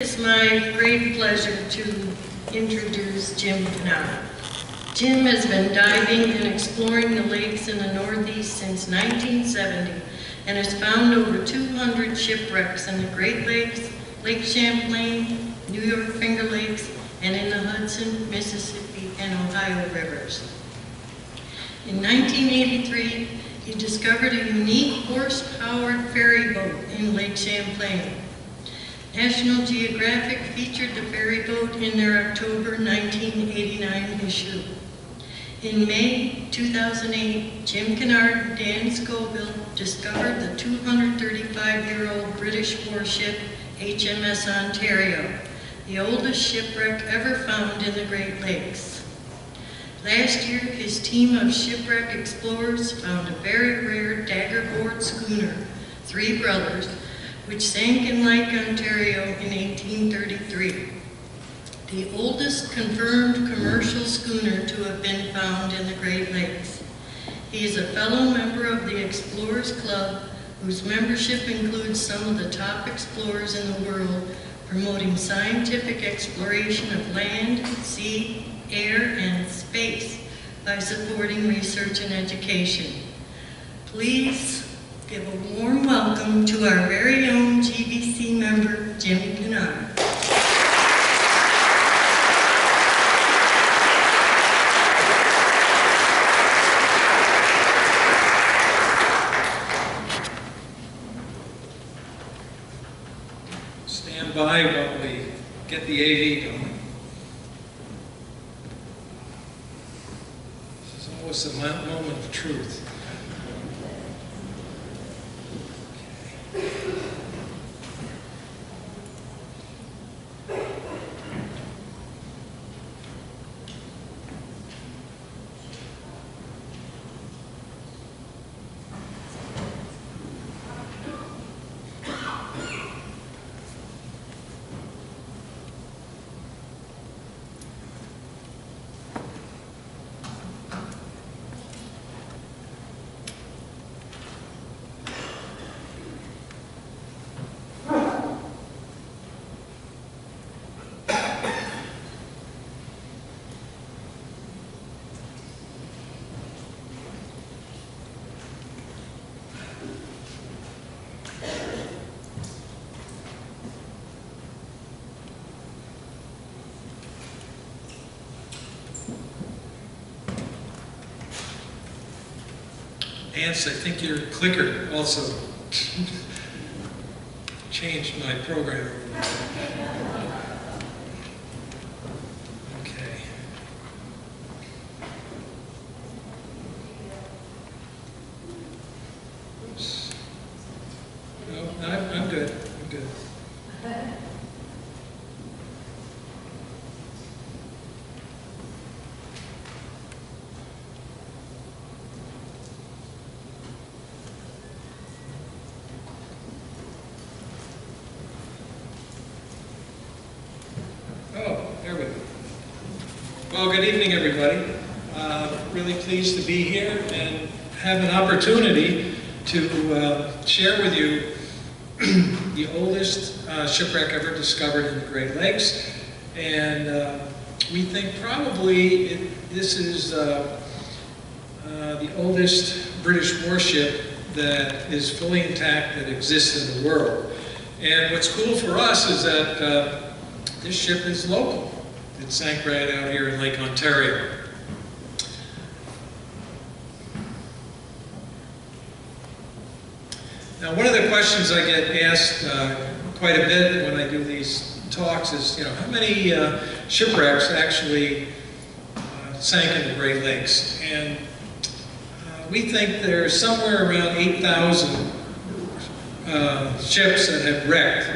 It's my great pleasure to introduce Jim Canard. Jim has been diving and exploring the lakes in the Northeast since 1970 and has found over 200 shipwrecks in the Great Lakes, Lake Champlain, New York Finger Lakes, and in the Hudson, Mississippi, and Ohio rivers. In 1983, he discovered a unique horse-powered ferry boat in Lake Champlain. National Geographic featured the ferry boat in their October 1989 issue. In May 2008, Jim Canard and Dan Scoville discovered the 235-year-old British warship HMS Ontario, the oldest shipwreck ever found in the Great Lakes. Last year, his team of shipwreck explorers found a very rare daggerboard schooner, Three Brothers, which sank in Lake Ontario in 1833, the oldest confirmed commercial schooner to have been found in the Great Lakes. He is a fellow member of the Explorers Club, whose membership includes some of the top explorers in the world, promoting scientific exploration of land, sea, air, and space by supporting research and education. Please give a warm welcome to our very own GVC member, Jim Canard. Stand by while we get the AV going. This is always a moment of truth. Ants, I think your clicker also changed my program. Okay. Oops. No, I'm good. I'm good. Well, good evening, everybody. Really pleased to be here and have an opportunity to share with you the oldest shipwreck ever discovered in the Great Lakes. And we think probably this is the oldest British warship that is fully intact that exists in the world. And what's cool for us is that this ship is local. It sank right out here in Lake Ontario. Now, one of the questions I get asked quite a bit when I do these talks is, how many shipwrecks actually sank in the Great Lakes? And we think there's somewhere around 8,000 ships that have wrecked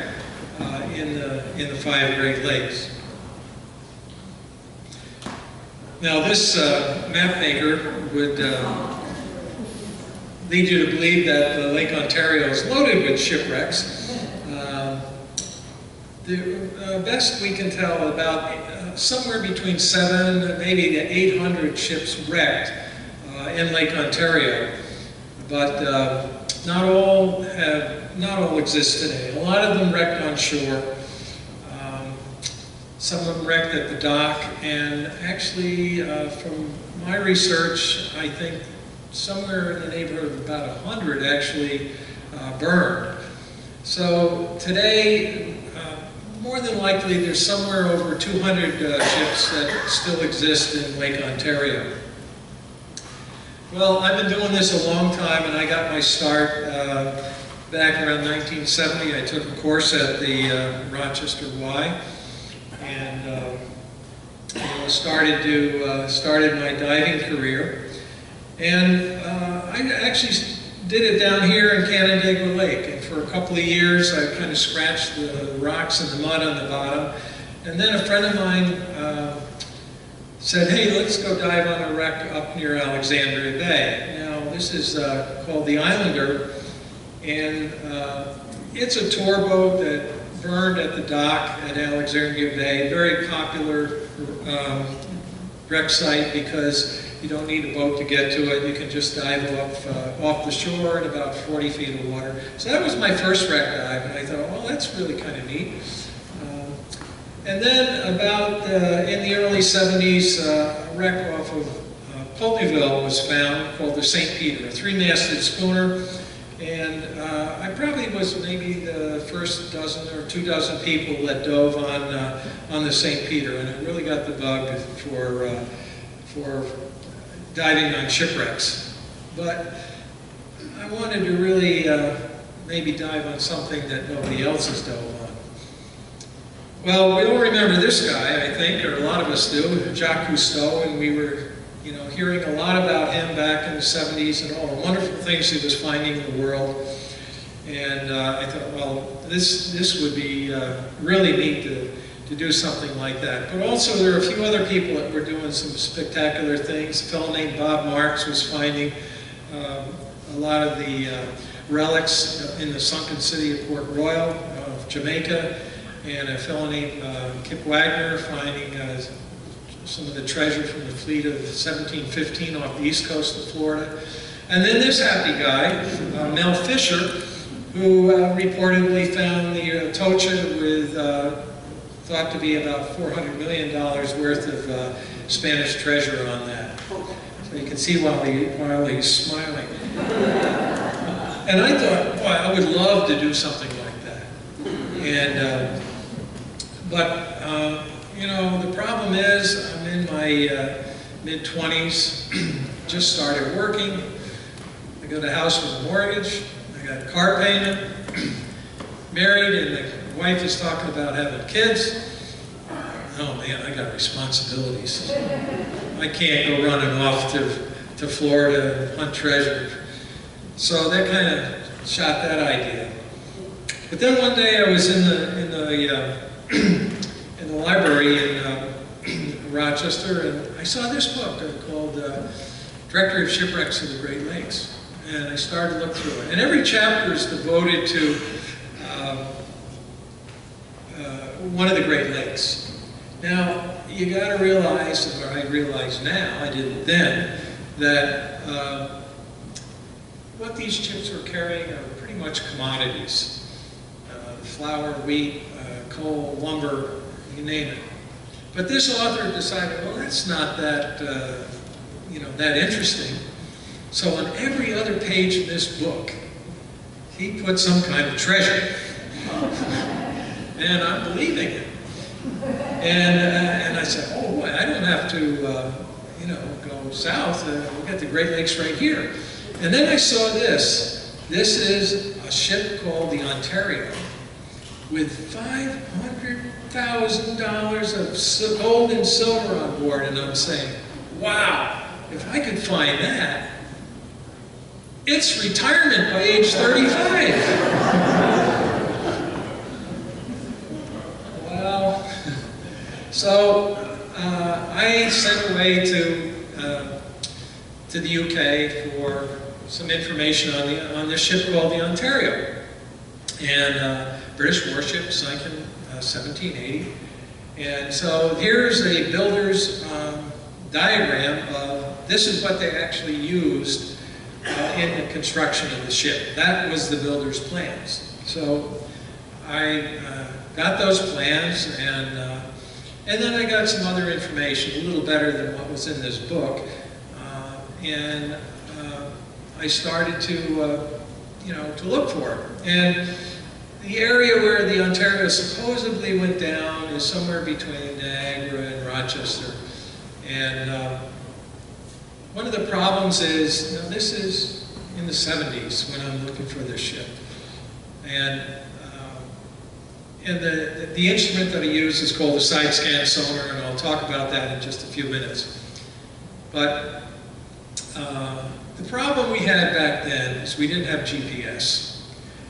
in the 5 Great Lakes. Now, this map maker would lead you to believe that Lake Ontario is loaded with shipwrecks. The best we can tell, about somewhere between 700 maybe to 800 ships wrecked in Lake Ontario, but not all exist today. A lot of them wrecked on shore. Some of them wrecked at the dock, and actually, from my research, I think somewhere in the neighborhood of about 100 actually burned. So today, more than likely, there's somewhere over 200 ships that still exist in Lake Ontario. Well, I've been doing this a long time, and I got my start back around 1970. I took a course at the Rochester Y, and started my diving career. And I actually did it down here in Canandaigua Lake, and for a couple of years I kind of scratched the rocks and the mud on the bottom. And then a friend of mine said, hey, let's go dive on a wreck up near Alexandria Bay. Now, this is called the Islander, and it's a tour boat that burned at the dock at Alexandria Bay. Very popular wreck site because you don't need a boat to get to it. You can just dive off the shore in about 40 feet of water. So that was my first wreck dive, and I thought, well, that's really kind of neat. And then about in the early 70s, a wreck off of Pulteneyville was found called the St. Peter, a 3-masted schooner. And I probably was maybe the first dozen or 2 dozen people that dove on the St. Peter, and it really got the bug for diving on shipwrecks. But I wanted to really maybe dive on something that nobody else has dove on. Well, we all remember this guy, I think, or a lot of us do, Jacques Cousteau, and we were hearing a lot about him back in the 70s and all the wonderful things he was finding in the world. And I thought, well, this would be really neat to do something like that. But also there are a few other people that were doing some spectacular things. A fellow named Bob Marks was finding a lot of the relics in the sunken city of Port Royal of Jamaica, and a fellow named Kip Wagner finding some of the treasure from the fleet of 1715 off the east coast of Florida. And then this happy guy, Mel Fisher, who reportedly found the Tocha with thought to be about $400 million worth of Spanish treasure on that. So you can see while he's smiling. And I thought, boy, I would love to do something like that. And the problem is I'm in my mid-20s, just started working. I got a house with a mortgage, I got a car payment, married, and the wife is talking about having kids. Oh man, I got responsibilities. I can't go running off to Florida and hunt treasure. So that kind of shot that idea. But then one day I was in the library in Rochester, and I saw this book called Directory of Shipwrecks of the Great Lakes. And I started to look through it. And every chapter is devoted to one of the Great Lakes. Now, you got to realize, or I realize now, I didn't then, that what these ships were carrying are pretty much commodities. Flour, wheat, coal, lumber, you name it. But this author decided, well, that's not that, that interesting. So on every other page of this book, he put some kind of treasure. And I'm believing it. And I said, oh boy, I don't have to, go south. We've got the Great Lakes right here. And then I saw this. This is a ship called the Ontario with $500,000 of gold and silver on board. And I'm saying, wow, if I could find that, it's retirement by age 35. Well, so I sent away to the UK for some information on this ship called the Ontario. And British warship, sunk in 1780. And so here's a builder's diagram of, this is what they actually used in the construction of the ship. That was the builder's plans. So I got those plans, and And then I got some other information, a little better than what was in this book, and I started to, to look for it. And the area where the Ontario supposedly went down is somewhere between Niagara and Rochester. And one of the problems is, this is in the 70s when I'm looking for this ship. And the instrument that I use is called the Side-Scan Sonar, and I'll talk about that in just a few minutes. But the problem we had back then is we didn't have GPS.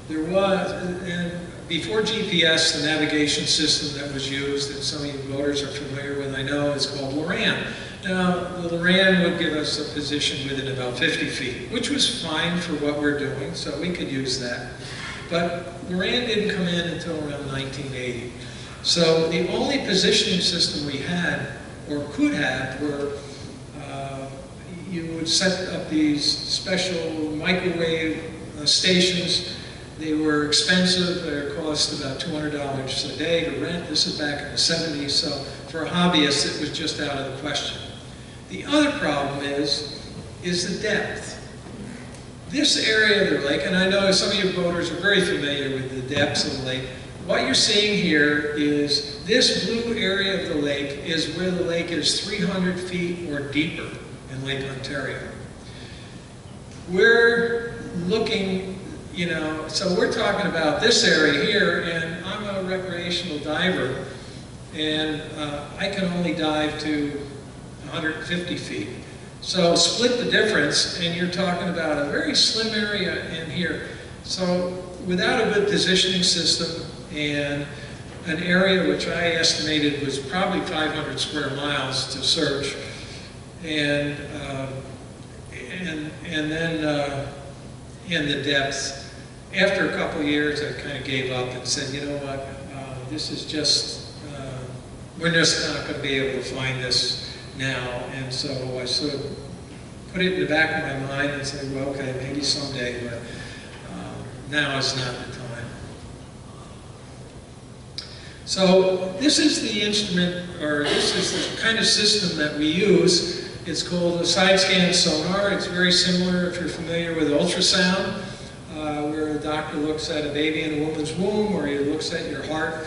There was, and before GPS, the navigation system that was used, that some of you voters are familiar with, I know, is called Loran. Now, the Loran would give us a position within about 50 feet, which was fine for what we're doing, so we could use that. But Loran didn't come in until around 1980. So the only positioning system we had, or could have, were you would set up these special microwave stations. They were expensive. They cost about $200 a day to rent. This is back in the 70s, so for a hobbyist, it was just out of the question. The other problem is the depth. This area of the lake, and I know some of you voters are very familiar with the depths of the lake. What you're seeing here is this blue area of the lake is where the lake is 300 feet or deeper in Lake Ontario. We're looking, so we're talking about this area here, and I'm a recreational diver, and I can only dive to 150 feet. So split the difference, and you're talking about a very slim area in here. So without a good positioning system and an area which I estimated was probably 500 square miles to search, and then in the depths, after a couple of years, I kind of gave up and said, you know what, this is just, we're just not going to be able to find this now. And so I sort of put it in the back of my mind and said, well, okay, maybe someday, but now is not the time. So this is the instrument, or this is the kind of system that we use. It's called a Side-Scan Sonar. It's very similar, if you're familiar with ultrasound, where a doctor looks at a baby in a woman's womb, or he looks at your heart,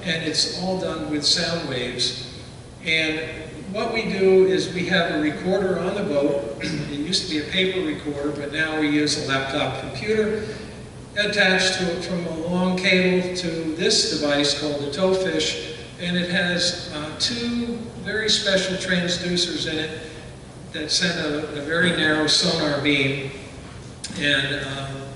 and it's all done with sound waves. And what we do is we have a recorder on the boat. It used to be a paper recorder, but now we use a laptop computer attached to it from a long cable to this device called the towfish, and it has two very special transducers in it that send a very narrow sonar beam, and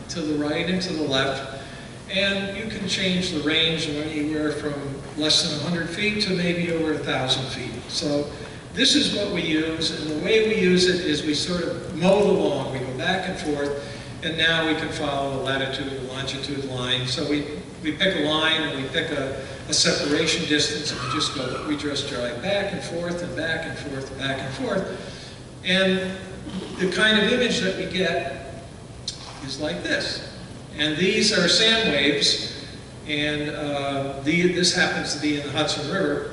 to the right and to the left, and you can change the range of anywhere from less than 100 feet to maybe over 1,000 feet. So this is what we use, and the way we use it is we sort of mow along. We go back and forth, and now we can follow the latitude and longitude line. So we pick a line, and we pick a separation distance, and we just drive back and forth and back and forth and back and forth. And the kind of image that we get is like this. And these are sound waves, and this happens to be in the Hudson River.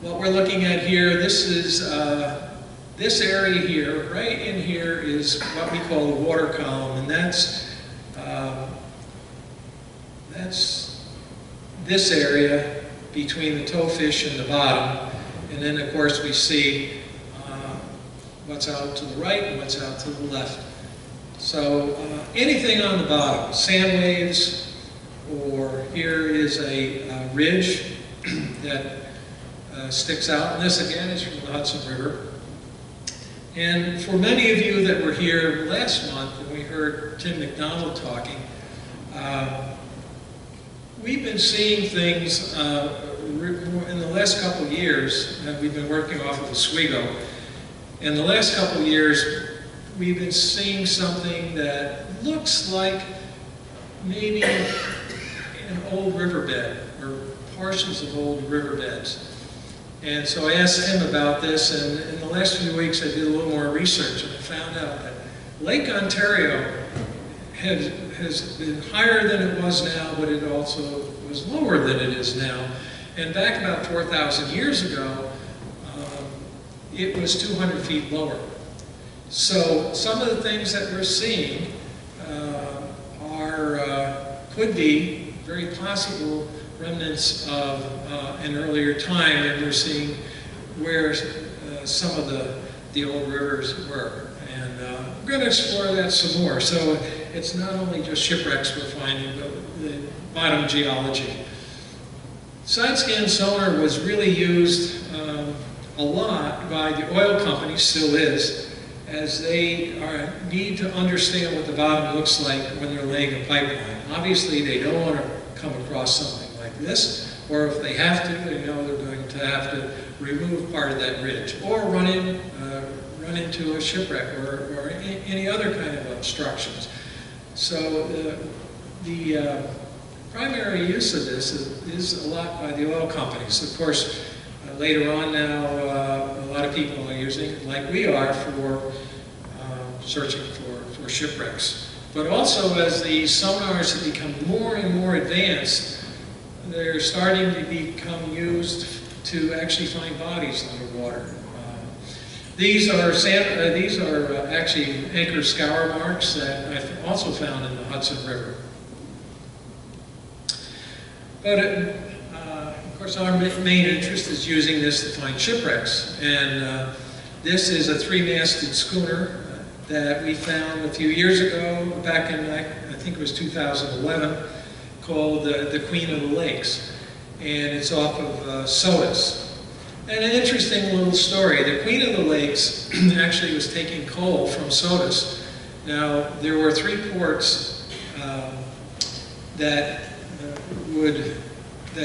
What we're looking at here, this is this area here, right in here is what we call the water column, and that's this area between the towfish and the bottom. And then of course we see what's out to the right and what's out to the left. So anything on the bottom, sand waves, or here is a ridge that sticks out, and this again is from the Hudson River. And for many of you that were here last month, and we heard Tim McDonald talking, we've been seeing things in the last couple of years, and we've been working off of Oswego. In the last couple of years, we've been seeing something that looks like maybe an old riverbed, or portions of old riverbeds. And so I asked him about this, and in the last few weeks I did a little more research, and I found out that Lake Ontario has been higher than it was now, but it also was lower than it is now. And back about 4,000 years ago, it was 200 feet lower. So some of the things that we're seeing could be very possible remnants of an earlier time, and we're seeing where some of the old rivers were. And we're going to explore that some more. So it's not only just shipwrecks we're finding, but the bottom geology. Side-Scan Sonar was really used a lot by the oil companies, still is, as they need to understand what the bottom looks like when they're laying a pipeline. Obviously, they don't want to come across something like this, or if they have to, they know they're going to have to remove part of that ridge, or run into a shipwreck, or any other kind of obstructions. So the primary use of this is a lot by the oil companies. Of course, later on now, a lot of people are using it, like we are, for searching for shipwrecks. But also, as the sonars have become more and more advanced, they're starting to become used to actually find bodies underwater. These are actually anchor scour marks that I've also found in the Hudson River. But of course, our main interest is using this to find shipwrecks. And this is a 3-masted schooner that we found a few years ago, back in, I think it was 2011, called the Queen of the Lakes. And it's off of Sodus. And an interesting little story. The Queen of the Lakes actually was taking coal from Sodus. Now, there were 3 ports that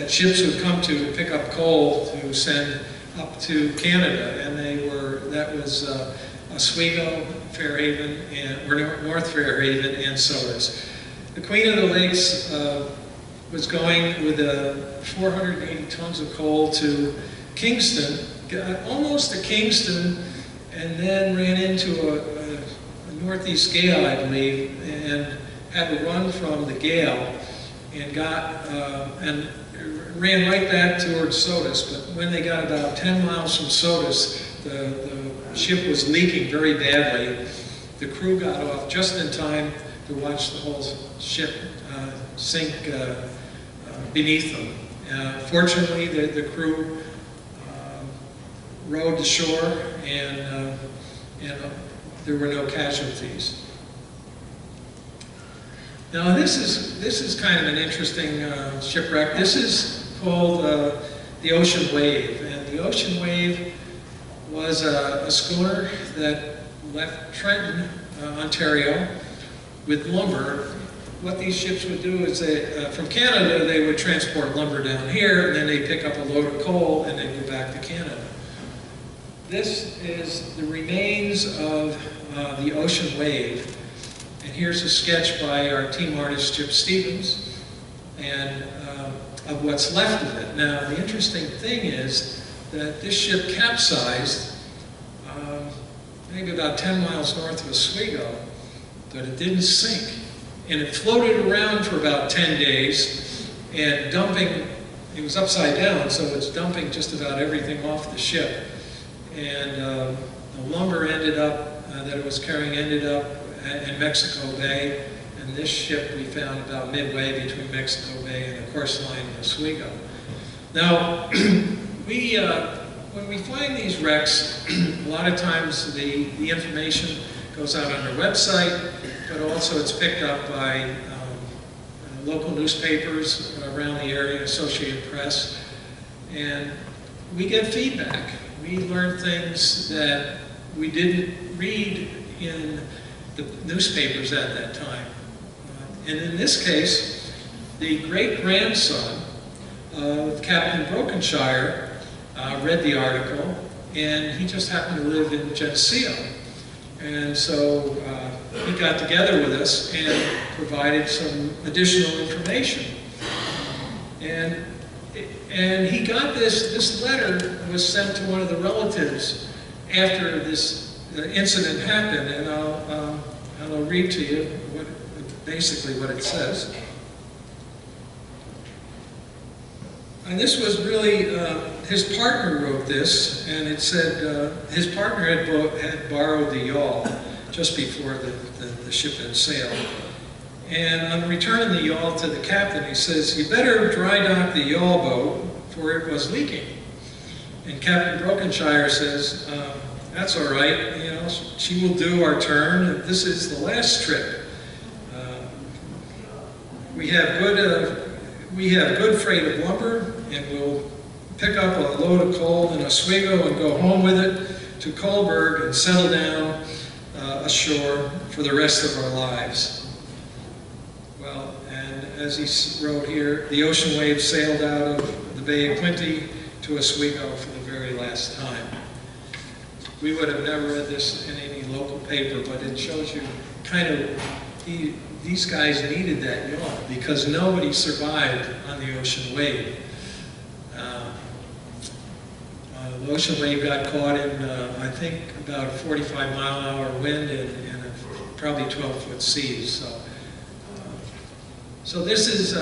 ships would come to pick up coal to send up to Canada, and that was Oswego, Fairhaven, or North Fairhaven, and Sodus. The Queen of the Lakes was going with 480 tons of coal to Kingston, got almost to Kingston, and then ran into a northeast gale, I believe, and had to run from the gale, and and ran right back towards Sodus. But when they got about 10 miles from Sodus, the ship was leaking very badly. The crew got off just in time to watch the whole ship sink beneath them. Fortunately, the crew rowed to shore, and there were no casualties. Now, this is kind of an interesting shipwreck. This is called the Ocean Wave, and the Ocean Wave was a schooner that left Trenton, Ontario, with lumber. What these ships would do is from Canada, they would transport lumber down here, and then they pick up a load of coal, and then go back to Canada. This is the remains of the Ocean Wave, and here's a sketch by our team artist, Chip Stevens, and of what's left of it. Now, the interesting thing is that this ship capsized maybe about 10 miles north of Oswego, but it didn't sink. And it floated around for about 10 days, and dumping, it was upside down, so it's dumping just about everything off the ship. And the lumber ended up, that it was carrying ended up in Mexico Bay, and this ship we found about midway between Mexico Bay and the coastline of Oswego. Now, when we find these wrecks, a lot of times the information goes out on our website, but also it's picked up by local newspapers around the area, Associated Press, and we get feedback. We learn things that we didn't read in the newspapers at that time. And in this case, the great-grandson of Captain Brokenshire read the article, and he just happened to live in Geneseo. And so he got together with us and provided some additional information. And he got this letter was sent to one of the relatives after this incident happened, and I'll read to you basically what it says. And this was really, his partner wrote this, and it said his partner had borrowed the yawl just before the ship had sailed. And on returning the yawl to the captain, he says, "You better dry dock the yawl boat, for it was leaking." And Captain Brokenshire says, "That's all right, you know, she will do our turn. This is the last trip. We have good freight of lumber, and we'll pick up a load of coal in Oswego and go home with it to Coburg and settle down ashore for the rest of our lives." Well, and as he wrote here, the ocean waves sailed out of the Bay of Quinte to Oswego for the very last time. We would have never read this in any local paper, but it shows you kind of these guys needed that yawl because nobody survived on the ocean wave. The ocean wave got caught in, I think, about a 45-mile-an-hour wind and probably 12-foot seas. So this is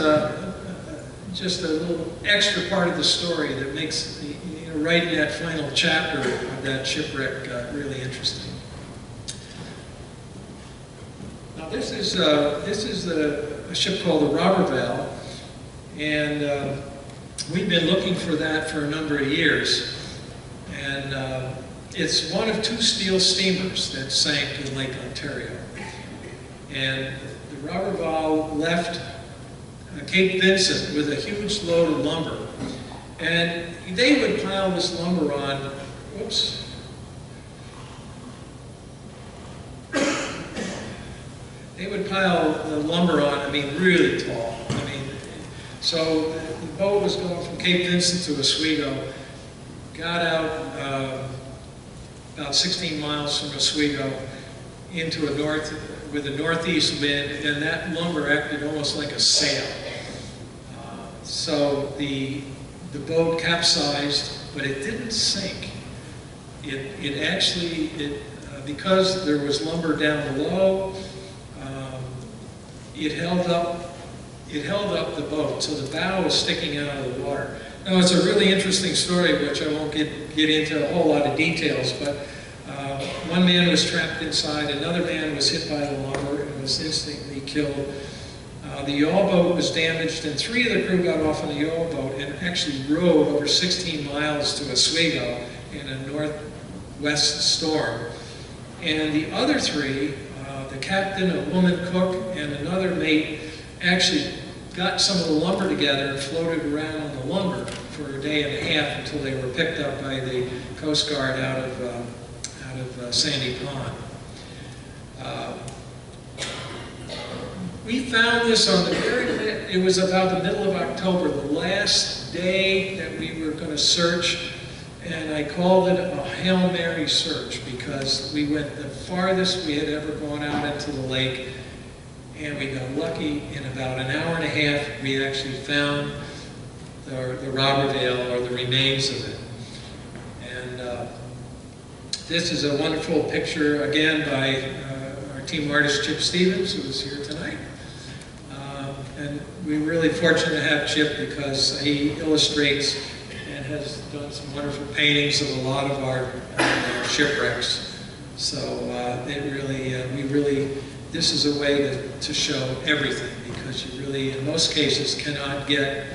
just a little extra part of the story that makes writing that final chapter of that shipwreck really interesting. Now this is a ship called the Roberval, and we've been looking for that for a number of years. And it's one of two steel steamers that sank in Lake Ontario. And the Roberval left Cape Vincent with a huge load of lumber. And they would pile this lumber on, whoops. They would pile the lumber on, I mean, really tall. I mean, so the boat was going from Cape Vincent to Oswego, got out about 16 miles from Oswego into with a northeast wind, and that lumber acted almost like a sail. So the boat capsized, but it didn't sink. It actually, because there was lumber down below, it held up the boat, so the bow was sticking out of the water. Now, it's a really interesting story, which I won't get into a whole lot of details, but one man was trapped inside, another man was hit by the lumber and was instantly killed. The yawl boat was damaged, and 3 of the crew got off on the yawl boat and actually rowed over 16 miles to Oswego in a northwest storm. And the other 3, the captain, a woman cook, and another mate, actually got some of the lumber together and floated around on the lumber for a day and a half until they were picked up by the Coast Guard out of Sandy Pond. We found this on the it was about the middle of October, the last day that we were going to search, and I called it a Hail Mary search because we went the farthest we had ever gone out into the lake, and we got lucky. In about an hour and a half, we actually found the Roberval, or the remains of it. And this is a wonderful picture, again, by our team artist, Chip Stevens, who is here tonight. And we're really fortunate to have Chip because he illustrates and has done some wonderful paintings of a lot of our shipwrecks. So this is a way to show everything, because you really, in most cases, cannot get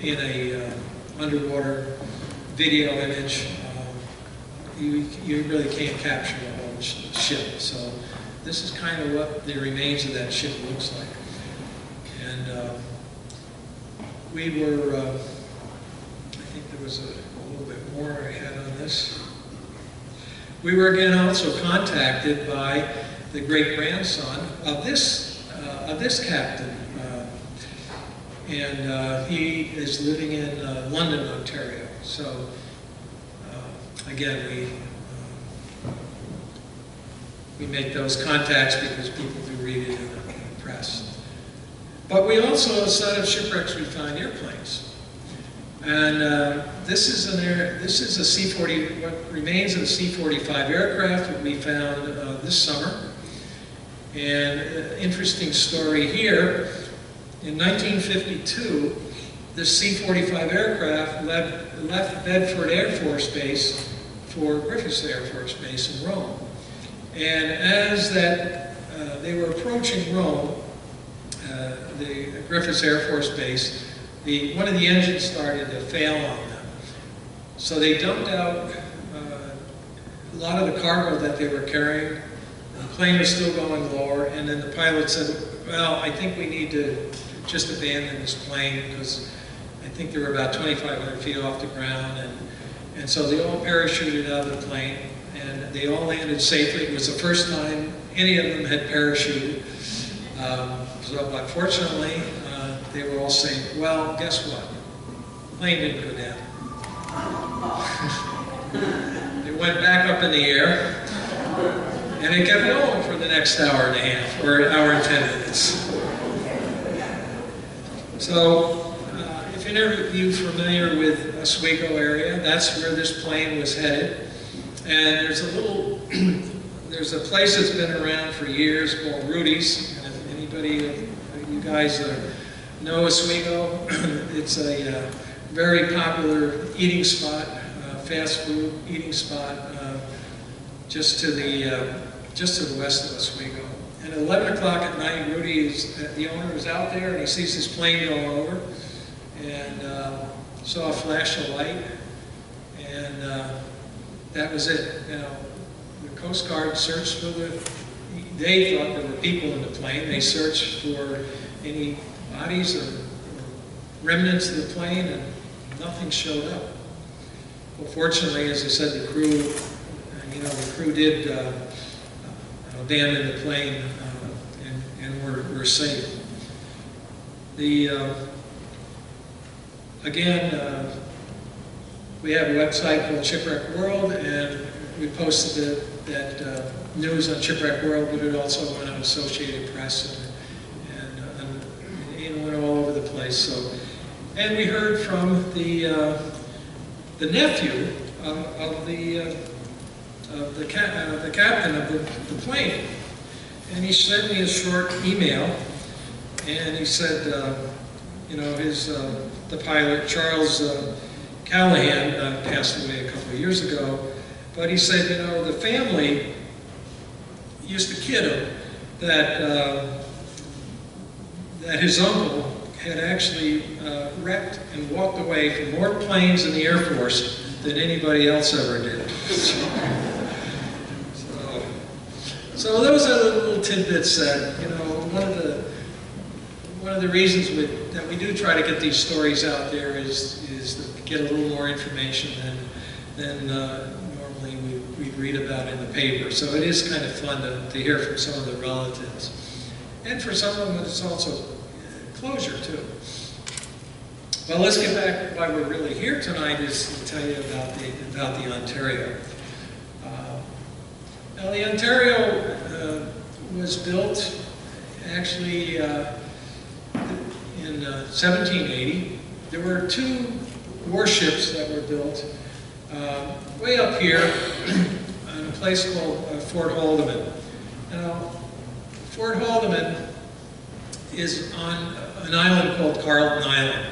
in a underwater video image. You really can't capture the whole ship. So this is kind of what the remains of that ship looks like. And we were, I think there was a little bit more I had on this. We were again also contacted by the great-grandson of this captain, and he is living in London, Ontario. So again, we make those contacts because people do read it in the press. But we also, outside of shipwrecks, we find airplanes. And this is a C-40, what remains of the C-45 aircraft that we found this summer. And interesting story here, in 1952, this C-45 aircraft left Bedford Air Force Base for Griffin Air Force Base in Rome. And as they were approaching Rome, the Griffin Air Force Base, one of the engines started to fail on them. So they dumped out a lot of the cargo that they were carrying. The plane was still going lower, and then the pilot said, well, I think we need to just abandon this plane because I think they were about 2,500 feet off the ground. And so they all parachuted out of the plane, and they all landed safely. It was the first time any of them had parachuted. But fortunately, they were all safe. Well, guess what? The plane didn't go down. It went back up in the air, and it kept going for the next hour and a half, or hour and 10 minutes. So, if any of you familiar with Oswego area, that's where this plane was headed. And there's a place that's been around for years called Rudy's. And if anybody of you guys know Oswego, it's a very popular eating spot, fast food eating spot, just to the west of Oswego. And at 11 o'clock at night, the owner was out there, and he sees this plane going over, and saw a flash of light, and that was it. You know, the Coast Guard searched for they thought there were people in the plane. They searched for any bodies or remnants of the plane, and nothing showed up. Well, fortunately, as I said, the crew did abandon the plane and were safe. Again, we have a website called Shipwreck World, and we posted that news on Shipwreck World, but it also went on Associated Press and went all over the place. So, and we heard from the nephew of the captain of the plane, and he sent me a short email, and he said, the pilot Charles Callahan passed away a couple of years ago, but he said, the family used to kid him that his uncle had actually wrecked and walked away from more planes in the Air Force than anybody else ever did. So those are the little tidbits that, one of the reasons that we do try to get these stories out there is to get a little more information than normally we'd read about in the paper. So it is kind of fun to hear from some of the relatives. And for some of them, it's also closure, too. Well, let's get back to why we're really here tonight, is to tell you about the Ontario. Now, the Ontario was built actually in 1780. There were two warships that were built way up here in a place called Fort Haldimand. Now, Fort Haldimand is on an island called Carleton Island.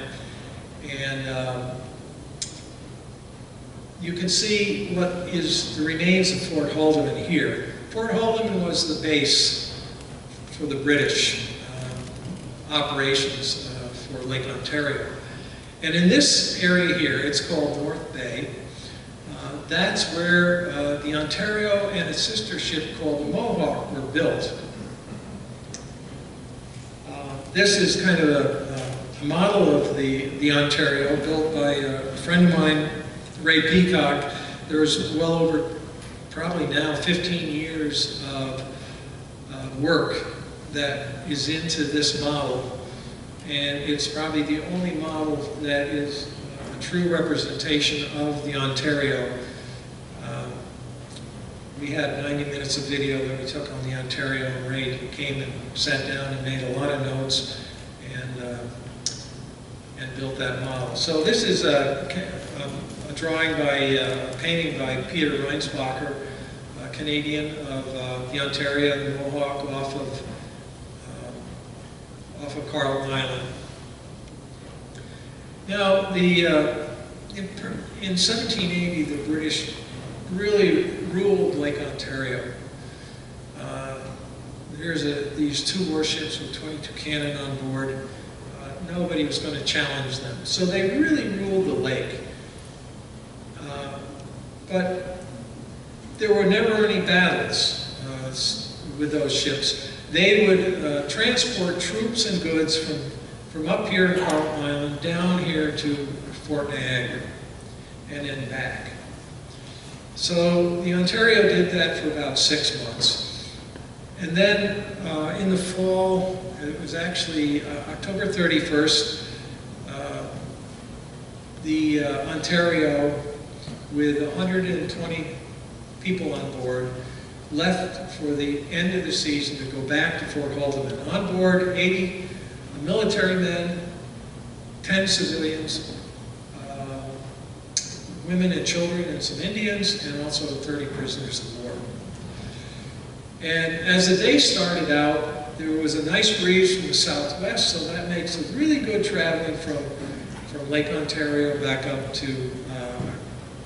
And you can see what is the remains of Fort Haldimand here. Fort Haldimand was the base for the British operations for Lake Ontario. And in this area here, it's called North Bay. That's where the Ontario and its sister ship called the Mohawk were built. This is kind of a model of the Ontario, built by a friend of mine, Ray Peacock. There's well over, probably now, 15 years of work that is into this model. And it's probably the only model that is a true representation of the Ontario. We had 90 minutes of video that we took on the Ontario, and Ray came and sat down and made a lot of notes and built that model. So this is a drawing a painting by Peter Reinsbacher, a Canadian of the Ontario and the Mohawk off of Carleton Island. Now, in 1780, the British really ruled Lake Ontario. There's these 2 warships with 22 cannon on board. Nobody was going to challenge them. So they really ruled the lake. But there were never any battles with those ships. They would transport troops and goods from up here in Carleton Island down here to Fort Niagara and then back. So the Ontario did that for about 6 months. And then in the fall, it was actually October 31st, the Ontario, with 120 people on board, left for the end of the season to go back to Fort Haldeman. On board, 80 military men, 10 civilians, women and children, and some Indians, and also 30 prisoners of war. And as the day started out, there was a nice breeze from the southwest, so that makes it really good traveling from Lake Ontario back up to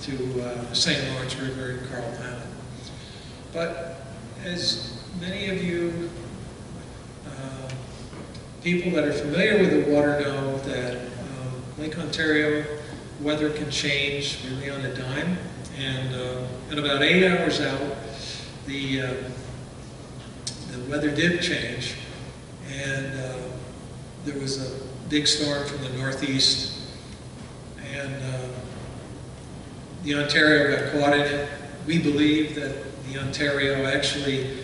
the St. Lawrence River in Carleton Island. But as many of you people that are familiar with the water know that Lake Ontario weather can change really on a dime, and about 8 hours out, the weather did change, and there was a big storm from the northeast, and the Ontario got caught in it. We believe that the Ontario actually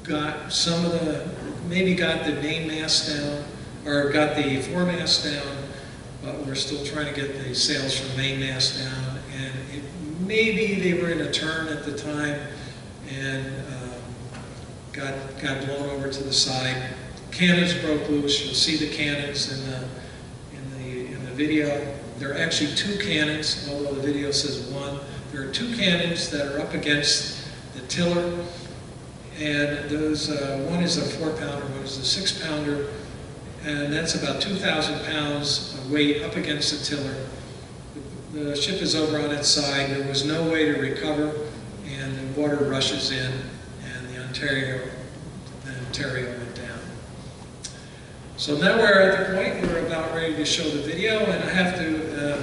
got some of maybe got the mainmast down, or got the foremast down, but we're still trying to get the sails from mainmast down, and maybe they were in a turn at the time, and got blown over to the side. Cannons broke loose. You'll see the cannons in the video. There are actually 2 cannons, although the video says 1. There are 2 cannons that are up against the tiller, and those one is a 4-pounder, one is a 6-pounder, and that's about 2,000 pounds of weight up against the tiller. The ship is over on its side. There was no way to recover, and the water rushes in, and the Ontario went down. So now we're at the point we're about ready to show the video, and I have to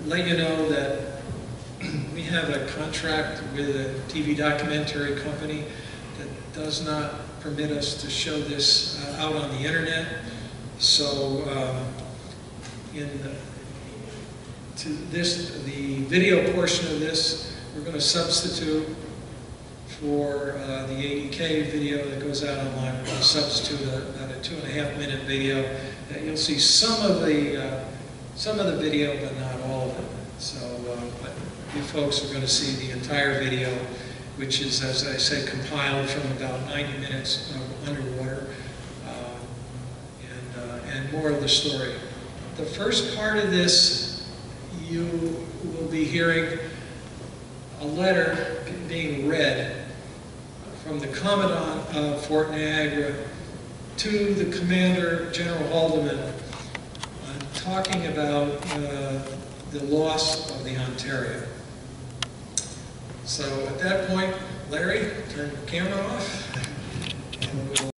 let you know that we have a contract with a TV documentary company that does not permit us to show this out on the internet. So the video portion of this, we're going to substitute for the ADK video that goes out online. We're going to substitute about a 2.5-minute video that you'll see some of the video, but not all of it. So, but you folks are going to see the entire video, which is, as I said, compiled from about 90 minutes of underwater, and more of the story. The first part of this, you will be hearing a letter being read from the Commandant of Fort Niagara to the Commander, General Haldeman, talking about the loss of the Ontario. So at that point, Larry, turn the camera off, and we'll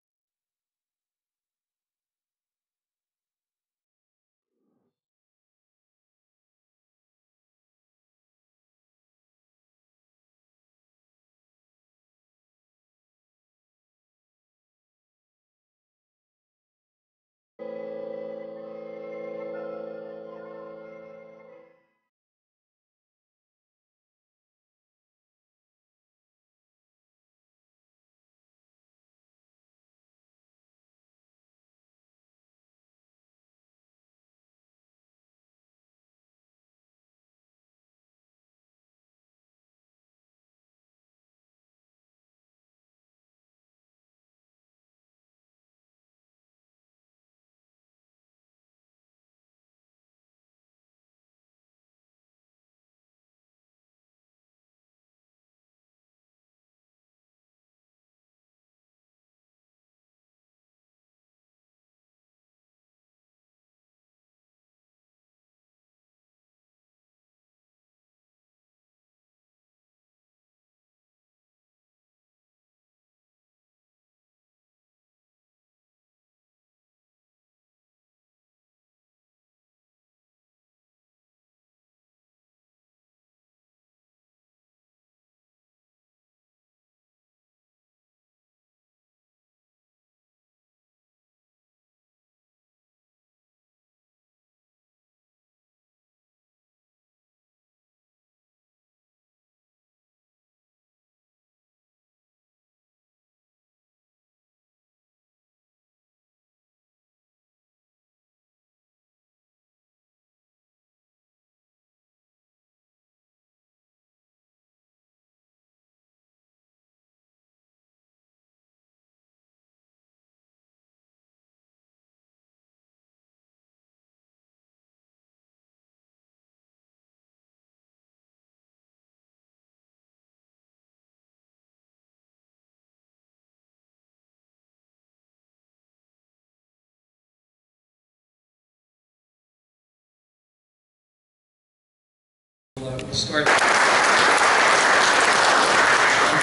we'll start.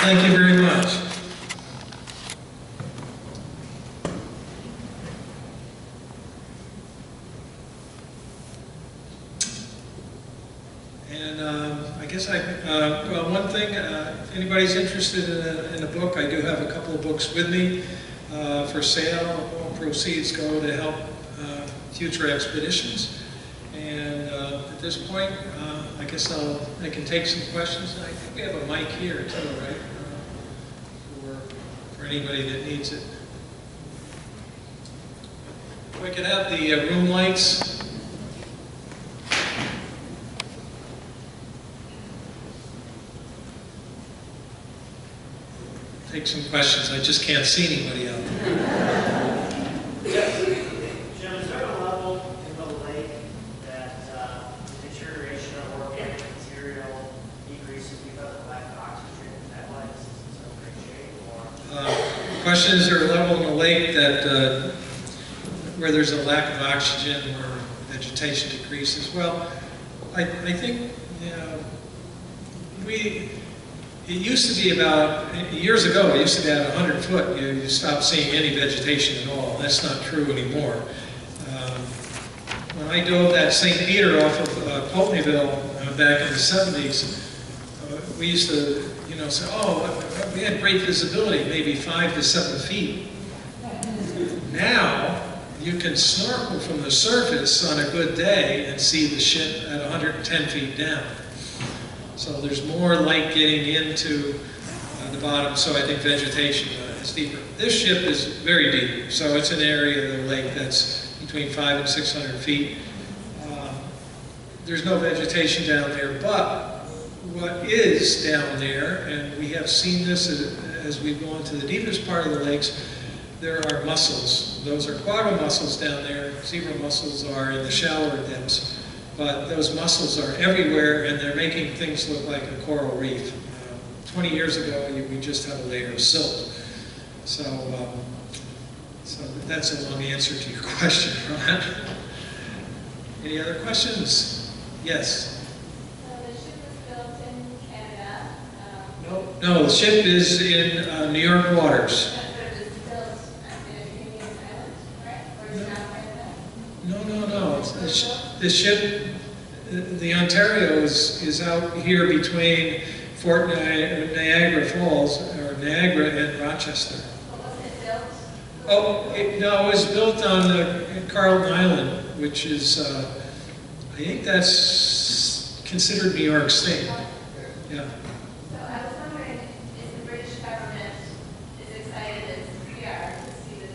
Thank you very much. And I guess well, one thing, if anybody's interested in a book, I do have a couple of books with me for sale. All proceeds go to help future expeditions. And at this point, I guess I can take some questions. I think we have a mic here too, right? For anybody that needs it. We can have the room lights. Take some questions. I just can't see anybody out there. Yes. Jim, is there a level in the lake that deterioration of organic material decreases because of lack of oxygen? Is that why this is in so great shape? Or? The question is, there a level in the lake that where there's a lack of oxygen or vegetation decreases? Well, I think it used to be about, years ago, it used to be about 100 foot. You stopped seeing any vegetation at all. That's not true anymore. When I dove that St. Peter off of Pulteneyville back in the 70s, we used to, say, oh, we had great visibility, maybe 5 to 7 feet. Now, you can snorkel from the surface on a good day and see the ship at 110 feet down. So there's more light getting into the bottom, so I think vegetation is deeper. This ship is very deep, so it's an area of the lake that's between 500 and 600 feet. There's no vegetation down there, but what is down there, and we have seen this as we've gone to the deepest part of the lakes, there are mussels. Those are quagga mussels down there. Zebra mussels are in the shallower depths. But those mussels are everywhere, and they're making things look like a coral reef. 20 years ago, we just had a layer of silt. So that's a long answer to your question, Ron. Any other questions? Yes? So the ship was built in Canada? No, the ship is in New York waters. But it was built in a Canadian island, right? Or is it not Canada? No. The ship, the Ontario is out here between Fort Niagara Falls, or Niagara, and Rochester. But wasn't it built? Oh, no, it was built on Carlton Island, which is, I think that's considered New York State. Yeah. So I was wondering, is the British government as excited as we are to see this?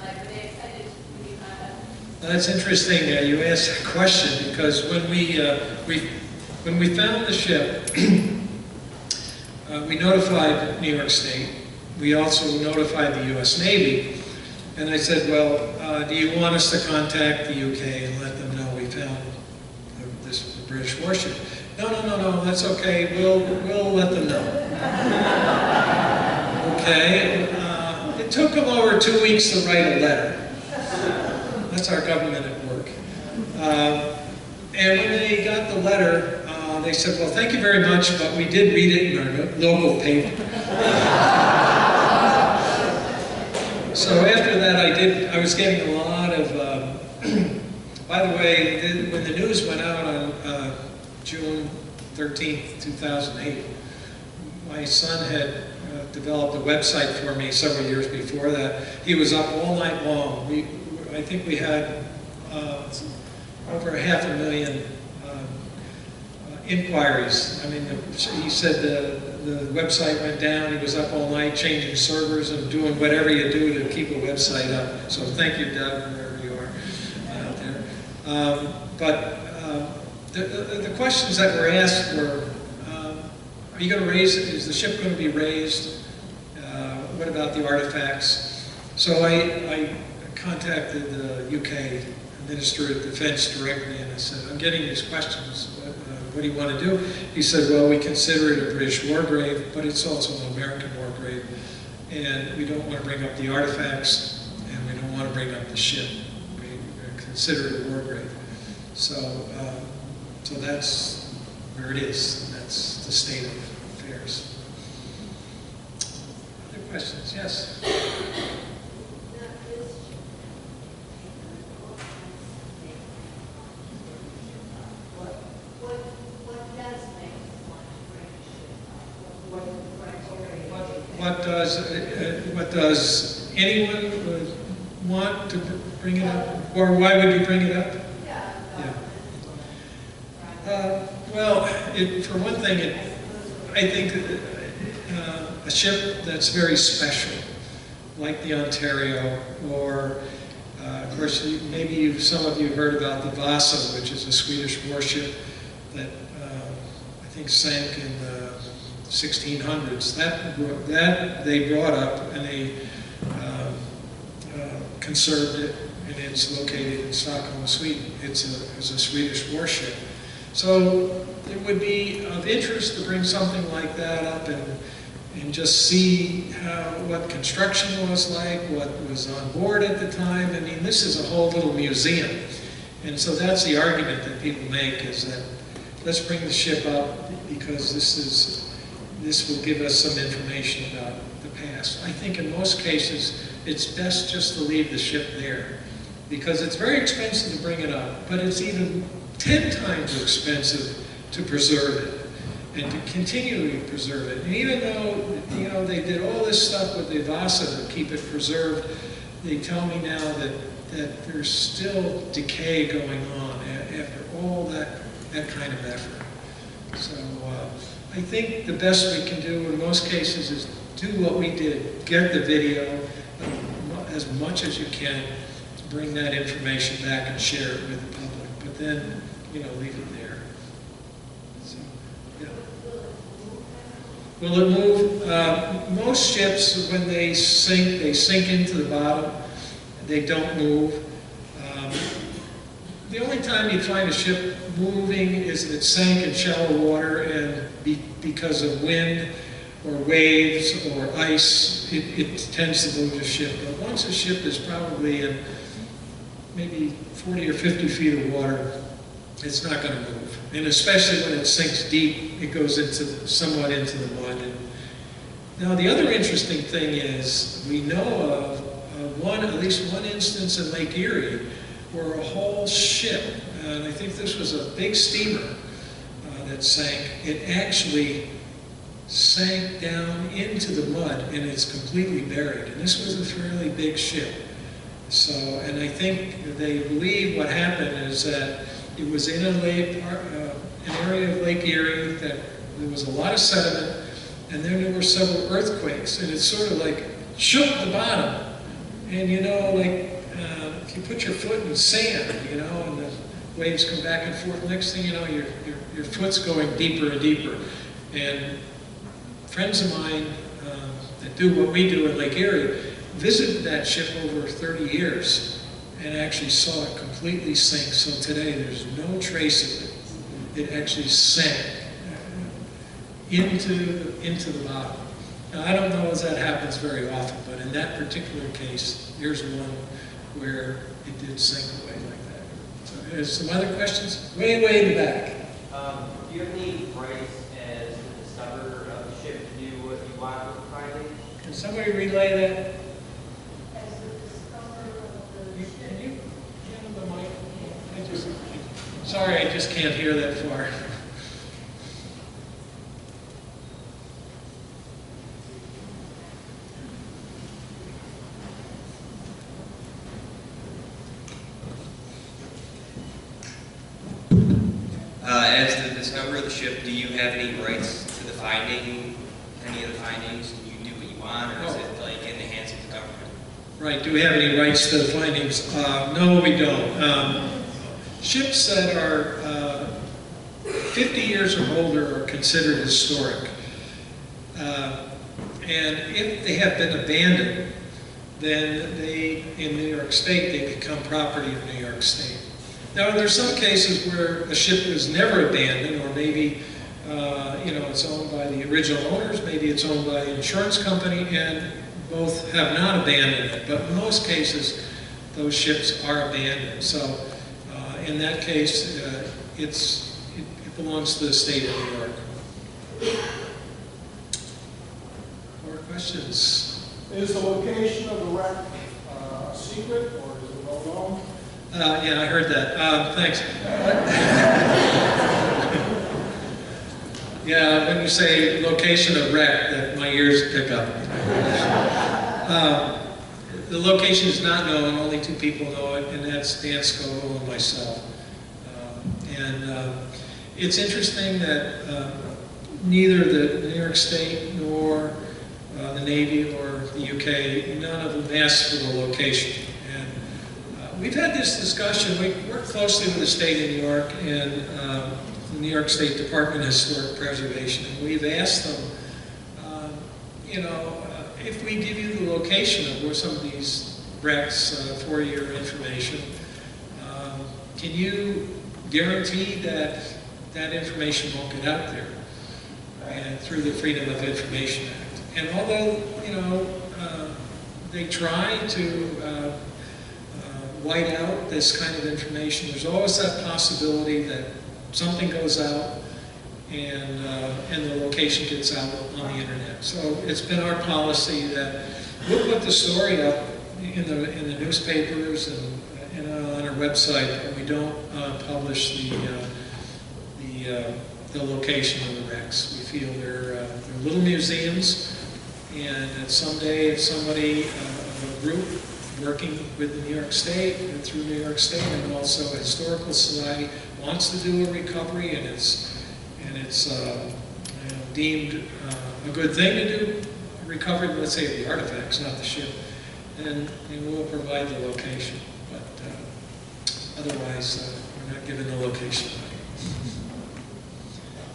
Like, were they excited when you found out? That's interesting you asked that question, because when we found the ship, we notified New York State. We also notified the U.S. Navy. And I said, well, do you want us to contact the UK and let them know we found this British warship? No, that's okay. We'll let them know. Okay. It took them over 2 weeks to write a letter. That's our government at work. And when they got the letter, they said, well, thank you very much, but we did read it in our local paper. So after that, I was getting a lot of, by the way, when the news went out on June 13th, 2008, my son had developed a website for me several years before that. He was up all night long. I think we had over 500,000 inquiries. I mean, he said the website went down. He was up all night changing servers and doing whatever you do to keep a website up. So thank you, Doug, wherever you are out there. The questions that were asked were, are you going to raise it? Is the ship going to be raised? What about the artifacts? So I contacted the UK Minister of Defense directly, and I said, I'm getting these questions. What do you want to do? He said, well, we consider it a British war grave, but it's also an American war grave. And we don't want to bring up the artifacts, and we don't want to bring up the ship. We consider it a war grave. So that's where it is. And that's the state of affairs. Other questions? Yes? What does anyone want to bring it up? Or why would you bring it up? Yeah. Well, for one thing, I think a ship that's very special, like the Ontario, or of course, maybe some of you heard about the Vasa, which is a Swedish warship that I think sank in the 1600s. That they brought up and they conserved it, and it's located in Stockholm, Sweden. It's a Swedish warship. So it would be of interest to bring something like that up and just see what construction was like, what was on board at the time. I mean, this is a whole little museum. And so that's the argument that people make, is that let's bring the ship up because this will give us some information about the past. I think in most cases, it's best just to leave the ship there, because it's very expensive to bring it up, but it's even 10 times expensive to preserve it and to continually preserve it. And even though, you know, they did all this stuff with the Vasa to keep it preserved, they tell me now that there's still decay going on after all that kind of effort. So I think the best we can do in most cases is do what we did, get the video as much as you can to bring that information back and share it with the public, but then, you know, leave it there. So, yeah. Will it move? Most ships, when they sink into the bottom. They don't move. The only time you find a ship moving is if it sank in shallow water and because of wind or waves or ice, it tends to move the ship. But once a ship is probably in maybe 40 or 50 feet of water, it's not going to move. And especially when it sinks deep, it goes somewhat into the mud. And now the other interesting thing is we know of at least one instance in Lake Erie where a whole ship, and I think this was a big steamer that sank, it actually sank down into the mud and it's completely buried. And this was a fairly big ship. So, and I think they believe what happened is that it was in an area of Lake Erie that there was a lot of sediment, and then there were several earthquakes, and it sort of like shook the bottom. And you know, like if you put your foot in sand, you know, and the waves come back and forth, next thing you know, your foot's going deeper and deeper. And friends of mine that do what we do in Lake Erie visited that ship over 30 years and actually saw it completely sink. So today there's no trace of it. It actually sank into the bottom. Now, I don't know if that happens very often, but in that particular case, here's one where it did sink away like that. So there's some other questions? Way in the back. Do you have any rights as the discoverer of the ship to do what you want with the findings? Can somebody relay that? As the discoverer of the ship. Can you handle the mic? Sorry, I just can't hear that far. As the discoverer of the ship, do you have any rights to the finding, any of the findings? Can you do what you want, or is it like in the hands of the government? Right, do we have any rights to the findings? No, we don't. Ships that are 50 years or older are considered historic. And if they have been abandoned, then in New York State, they become property of New York State. Now, there's some cases where a ship was never abandoned, or maybe it's owned by the original owners, maybe it's owned by an insurance company, and both have not abandoned it. But in most cases, those ships are abandoned. So in that case, if belongs to the state of New York. More questions? Is the location of the wreck a secret or is it well known? Yeah, I heard that. Thanks. Yeah, when you say location of wreck, that my ears pick up. The location is not known, only 2 people know it, and that's Dan Scoville and myself. It's interesting that neither the New York State nor the Navy or the UK, none of them asked for the location. And we've had this discussion. We work closely with the state of New York and the New York State Department of Historic Preservation, and we've asked them, if we give you the location of where some of these wrecks for your information, can you guarantee that that information won't get out there and through the Freedom of Information Act? And although, they try to white out this kind of information, there's always that possibility that something goes out and the location gets out on the internet. So it's been our policy that we'll put the story up in the newspapers and on our website, but we don't publish the location of the wrecks. We feel they're little museums, and that someday if somebody, a group working with the New York State and through New York State and also a historical society wants to do a recovery and it's deemed a good thing to do recovery, let's say the artifacts, not the ship, then we'll provide the location. But otherwise, we're not given the location.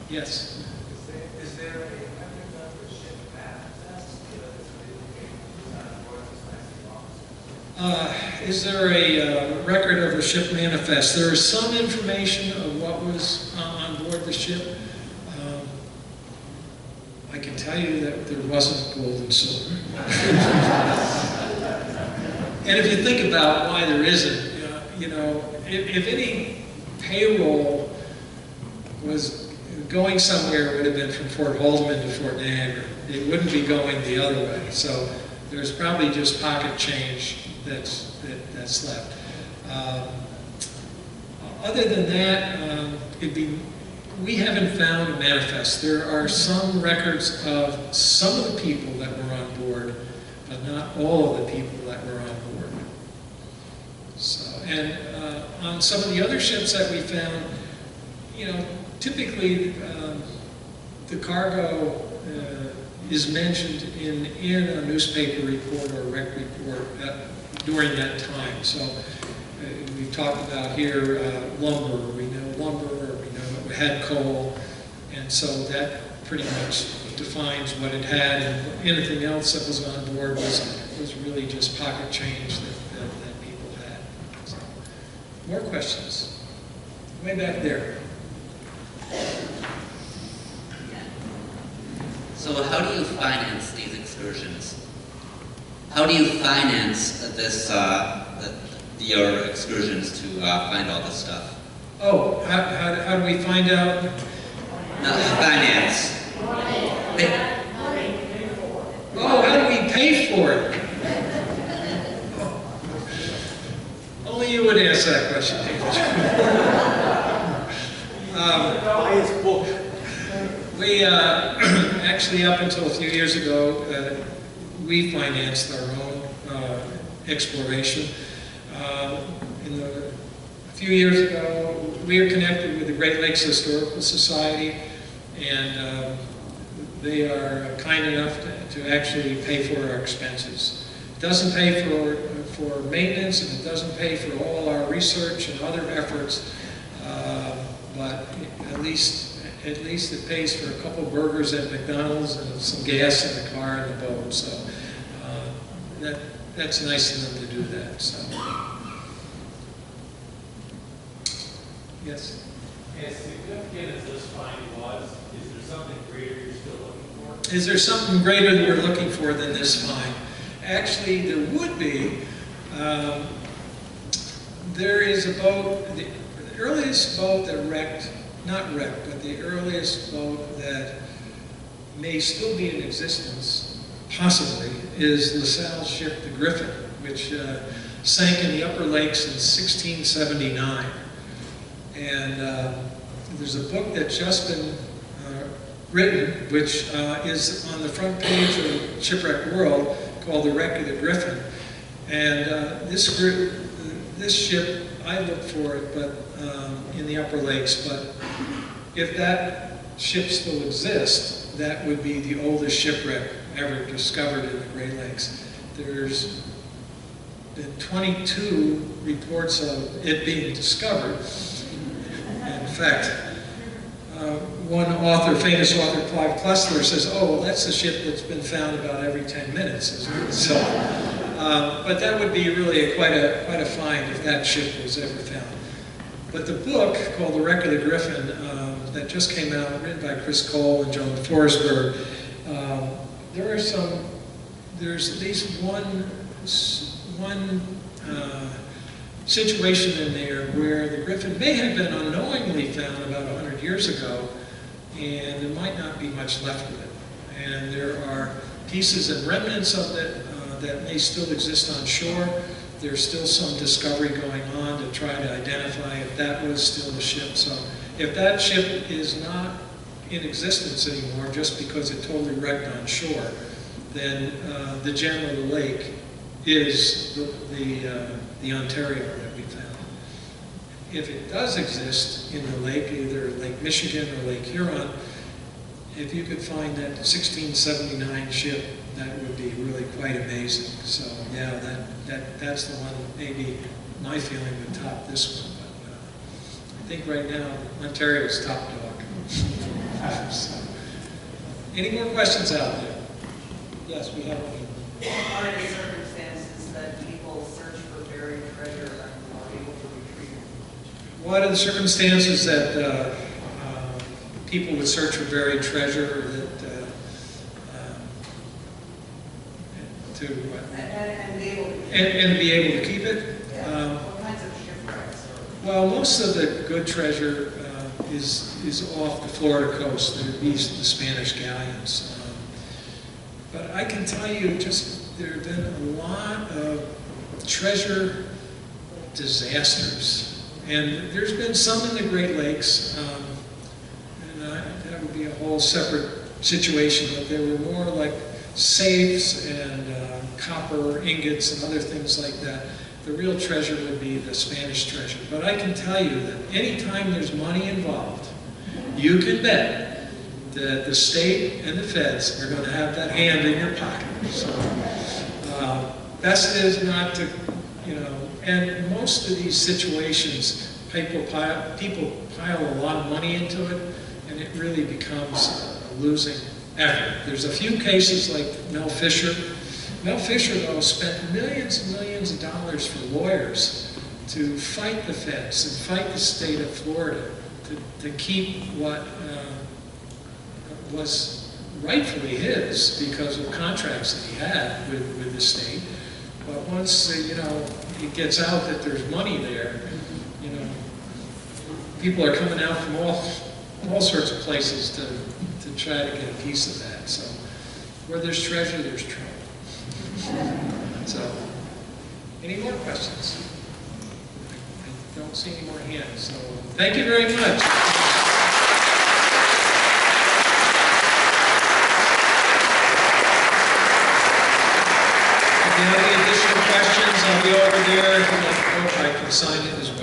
Yes? Is there a record of the ship manifest? Is there a record of the ship manifest? There is some information of what was on board the ship. I can tell you that there wasn't gold and silver. And if you think about why there isn't, if any payroll was going somewhere, it would have been from Fort Haldeman to Fort Niagara. It wouldn't be going the other way. So there's probably just pocket change that's left. Other than that, we haven't found a manifest. There are some records of some of the people that were on board, but not all of the people that were on board. So, and on some of the other ships that we found, typically the cargo is mentioned in a newspaper report or a rec report during that time. So we've talked about here lumber. We know lumber, or we know it had coal, and so that pretty much defines what it had. And anything else that was on board was really just pocket change that people had. So, more questions? Way back there. So how do you finance these excursions? How do you finance your excursions to find all this stuff? Oh, how do we find out? No, finance. Oh, how do we pay for it? Only you would ask that question, Buy his book. We actually, up until a few years ago, we financed our own exploration. A few years ago, we are connected with the Great Lakes Historical Society, and they are kind enough to actually pay for our expenses. It doesn't pay for maintenance, and it doesn't pay for all our research and other efforts, but at least it pays for a couple burgers at McDonald's and some gas in the car and the boat. So that's nice of them to do that. So yes. As significant as this finding was, is there something greater you're still looking for? Is there something greater that we're looking for than this find? Actually, there would be. There is a boat, the earliest boat that wrecked not wreck, but the earliest boat that may still be in existence, possibly, is LaSalle's ship, the Griffin, which sank in the Upper Lakes in 1679. And there's a book that's just been written, which is on the front page of Shipwreck World, called The Wreck of the Griffin. And this ship, I looked for it, but in the Upper Lakes, but if that ship still exists, that would be the oldest shipwreck ever discovered in the Great Lakes. There's been 22 reports of it being discovered. In fact, one author, famous author, Clive Klessler, says, oh, well, that's the ship that's been found about every 10 minutes. So, but that would be really quite a find if that ship was ever found. But the book, called The Wreck of the Griffin, that just came out, written by Chris Cole and Joan Forsberg, there's at least one situation in there where the Griffin may have been unknowingly found about 100 years ago, and there might not be much left of it. And there are pieces and remnants of it that may still exist on shore. There's still some discovery going on to try to identify if that was still the ship. So if that ship is not in existence anymore just because it totally wrecked on shore, then the gem of the lake is the Ontario that we found. If it does exist in the lake, either Lake Michigan or Lake Huron, if you could find that 1679 ship, that would be really quite amazing. So yeah, that's the one, maybe my feeling would top this one. But I think right now, Ontario's top dog. So, any more questions out there? Yes, we have one. What are the circumstances that people search for buried treasure and are able to retrieve it? What are the circumstances that people would search for buried treasure and be able to keep it? Yeah. What kinds of shipwrecks? Well, most of the good treasure is off the Florida coast. There would be the Spanish galleons. But I can tell you, there have been a lot of treasure disasters. And there's been some in the Great Lakes, and that would be a whole separate situation, but there were more like safes and copper ingots and other things like that. The real treasure would be the Spanish treasure. But I can tell you that anytime there's money involved, you can bet that the state and the feds are going to have that hand in your pocket. So, best is not to, and most of these situations, people pile a lot of money into it, and it really becomes a losing effort. There's a few cases like Mel Fisher. Mel Fisher, though, spent millions and millions of dollars for lawyers to fight the feds and fight the state of Florida to keep what was rightfully his because of contracts that he had with the state. But once, it gets out that there's money there, people are coming out from all sorts of places to try to get a piece of that. So where there's treasure, there's trouble. So, any more questions? I don't see any more hands, so thank you very much. If you have any additional questions, I'll be over there. If you'd like to go, I can sign it as well.